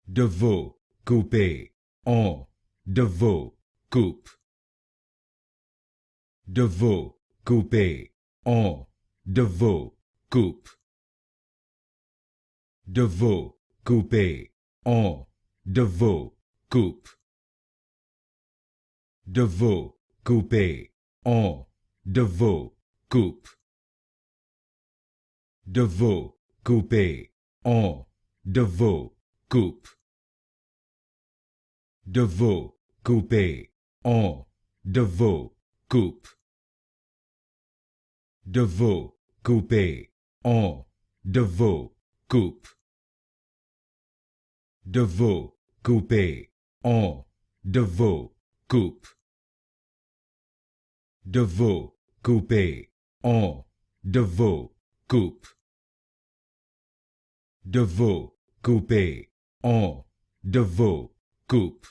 DeVaux Coupe en DeVaux Coupe. DeVaux Coupe en DeVaux Coupe. DeVaux Coupe en DeVaux Coupe. DeVaux Coupe en DeVaux Coupe. DeVaux Coupe en DeVaux Coupe. DeVaux Coupe en DeVaux Coupe. DeVaux Coupe en DeVaux Coupe. DeVaux Coupe en DeVaux Coupe. DeVaux Coupe en DeVaux Coupe. DeVaux Coupe en DeVaux Coupe.